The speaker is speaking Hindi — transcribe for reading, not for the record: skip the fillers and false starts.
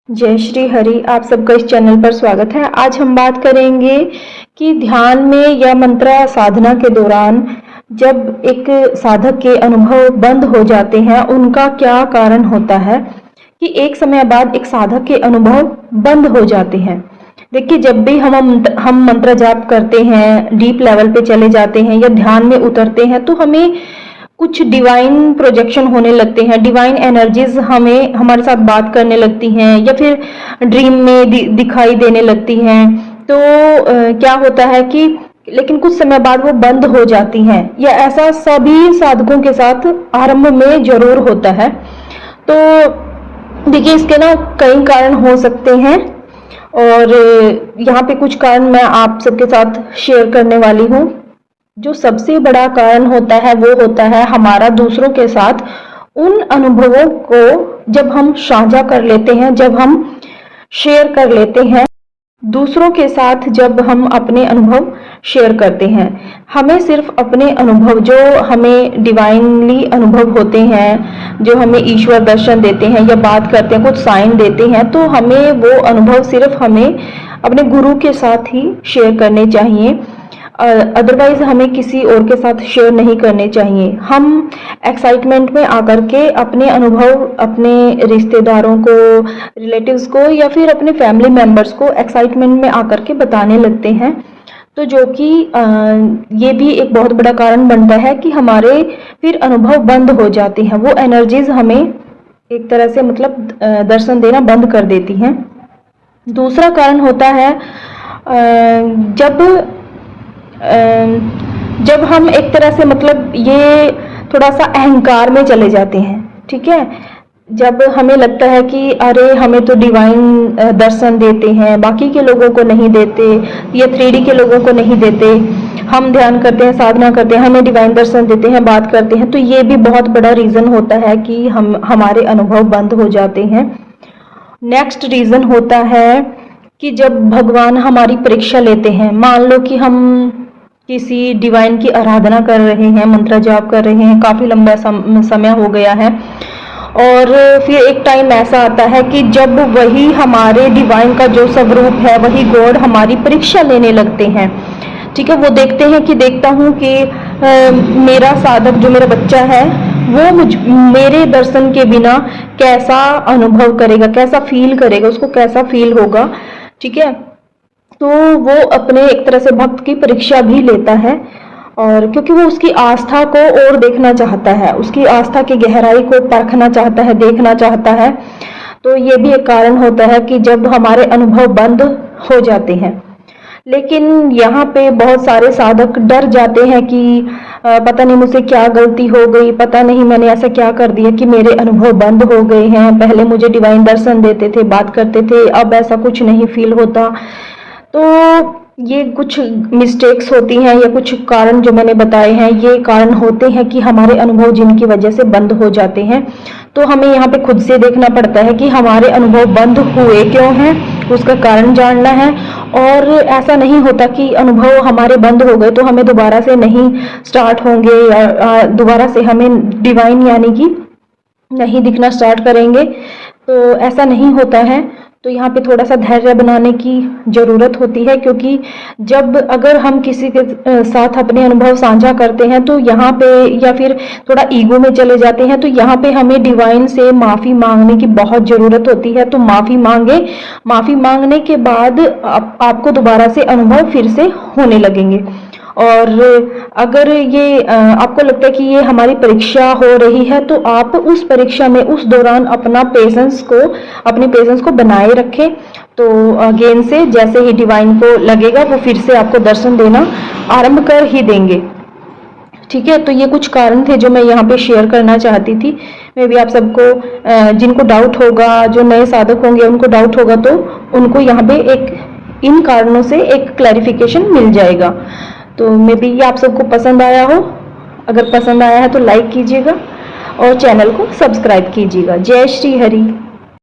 जय श्री हरि। आप सबका इस चैनल पर स्वागत है। आज हम बात करेंगे कि ध्यान में या मंत्र साधना के दौरान जब एक साधक के अनुभव बंद हो जाते हैं, उनका क्या कारण होता है कि एक समय बाद एक साधक के अनुभव बंद हो जाते हैं। देखिए, जब भी हम मंत्र जाप करते हैं, डीप लेवल पे चले जाते हैं या ध्यान में उतरते हैं, तो हमें कुछ डिवाइन प्रोजेक्शन होने लगते हैं। डिवाइन एनर्जीज हमें हमारे साथ बात करने लगती हैं या फिर ड्रीम में दिखाई देने लगती हैं। तो क्या होता है कि लेकिन कुछ समय बाद वो बंद हो जाती हैं, या ऐसा सभी साधकों के साथ आरंभ में जरूर होता है। तो देखिए, इसके ना कई कारण हो सकते हैं और यहाँ पे कुछ कारण मैं आप सबके साथ शेयर करने वाली हूँ। जो सबसे बड़ा कारण होता है वो होता है हमारा दूसरों के साथ उन अनुभवों को जब हम साझा कर लेते हैं, जब हम शेयर कर लेते हैं दूसरों के साथ। जब हम अपने अनुभव शेयर करते हैं, हमें सिर्फ अपने अनुभव जो हमें डिवाइनली अनुभव होते हैं, जो हमें ईश्वर दर्शन देते हैं या बात करते हैं, कुछ साइन देते हैं, तो हमें वो अनुभव सिर्फ हमें अपने गुरु के साथ ही शेयर करने चाहिए। अदरवाइज हमें किसी और के साथ शेयर नहीं करने चाहिए। हम एक्साइटमेंट में आकर के अपने अनुभव अपने रिश्तेदारों को, रिलेटिव्स को या फिर अपने फैमिली मेंबर्स को एक्साइटमेंट में आकर के बताने लगते हैं, तो जो कि ये भी एक बहुत बड़ा कारण बनता है कि हमारे फिर अनुभव बंद हो जाते हैं। वो एनर्जीज हमें एक तरह से दर्शन देना बंद कर देती हैं। दूसरा कारण होता है जब हम एक तरह से ये थोड़ा सा अहंकार में चले जाते हैं। ठीक है, जब हमें लगता है कि अरे हमें तो डिवाइन दर्शन देते हैं, बाकी के लोगों को नहीं देते, या 3D के लोगों को नहीं देते। हम ध्यान करते हैं, साधना करते हैं, हमें डिवाइन दर्शन देते हैं, बात करते हैं। तो ये भी बहुत बड़ा रीजन होता है कि हमारे अनुभव बंद हो जाते हैं। नेक्स्ट रीजन होता है कि जब भगवान हमारी परीक्षा लेते हैं, मान लो कि हम किसी डिवाइन की आराधना कर रहे हैं, मंत्र जाप कर रहे हैं, काफी लंबा समय हो गया है, और फिर एक टाइम ऐसा आता है कि जब वही हमारे डिवाइन का जो स्वरूप है, वही गॉड हमारी परीक्षा लेने लगते हैं। ठीक है, वो देखते हैं कि देखता हूँ कि मेरा साधक जो मेरा बच्चा है वो मेरे दर्शन के बिना कैसा अनुभव करेगा, कैसा फील करेगा, उसको कैसा फील होगा। ठीक है, तो वो अपने एक तरह से भक्त की परीक्षा भी लेता है, और क्योंकि वो उसकी आस्था को और देखना चाहता है, उसकी आस्था की गहराई को परखना चाहता है, देखना चाहता है। तो ये भी एक कारण होता है कि जब हमारे अनुभव बंद हो जाते हैं। लेकिन यहाँ पे बहुत सारे साधक डर जाते हैं कि पता नहीं मुझसे क्या गलती हो गई, पता नहीं मैंने ऐसा क्या कर दिया कि मेरे अनुभव बंद हो गए हैं। पहले मुझे डिवाइन दर्शन देते थे, बात करते थे, अब ऐसा कुछ नहीं फील होता। तो ये कुछ मिस्टेक्स होती हैं, या कुछ कारण जो मैंने बताए हैं, ये कारण होते हैं कि हमारे अनुभव जिनकी वजह से बंद हो जाते हैं। तो हमें यहाँ पे खुद से देखना पड़ता है कि हमारे अनुभव बंद हुए क्यों हैं, उसका कारण जानना है। और ऐसा नहीं होता कि अनुभव हमारे बंद हो गए तो हमें दोबारा से नहीं स्टार्ट होंगे, या दोबारा से हमें डिवाइन यानी कि नहीं दिखना स्टार्ट करेंगे। तो ऐसा नहीं होता है। तो यहाँ पे थोड़ा सा धैर्य बनाने की ज़रूरत होती है, क्योंकि अगर हम किसी के साथ अपने अनुभव साझा करते हैं तो यहाँ पे, या फिर थोड़ा ईगो में चले जाते हैं, तो यहाँ पे हमें डिवाइन से माफ़ी मांगने की बहुत ज़रूरत होती है। तो माफ़ी मांगने के बाद आपको दोबारा से अनुभव फिर से होने लगेंगे। और अगर ये आपको लगता है कि ये हमारी परीक्षा हो रही है, तो आप उस परीक्षा में उस दौरान अपने पेशेंस को बनाए रखें। तो अगेन से जैसे ही डिवाइन को लगेगा, वो फिर से आपको दर्शन देना आरंभ कर ही देंगे। ठीक है, तो ये कुछ कारण थे जो मैं यहाँ पे शेयर करना चाहती थी। मैं भी आप सबको जिनको डाउट होगा, जो नए साधक होंगे उनको डाउट होगा, तो उनको यहाँ पे इन कारणों से एक क्लैरिफिकेशन मिल जाएगा। तो मे बी ये आप सबको पसंद आया हो। अगर पसंद आया है तो लाइक कीजिएगा और चैनल को सब्सक्राइब कीजिएगा। जय श्री हरि।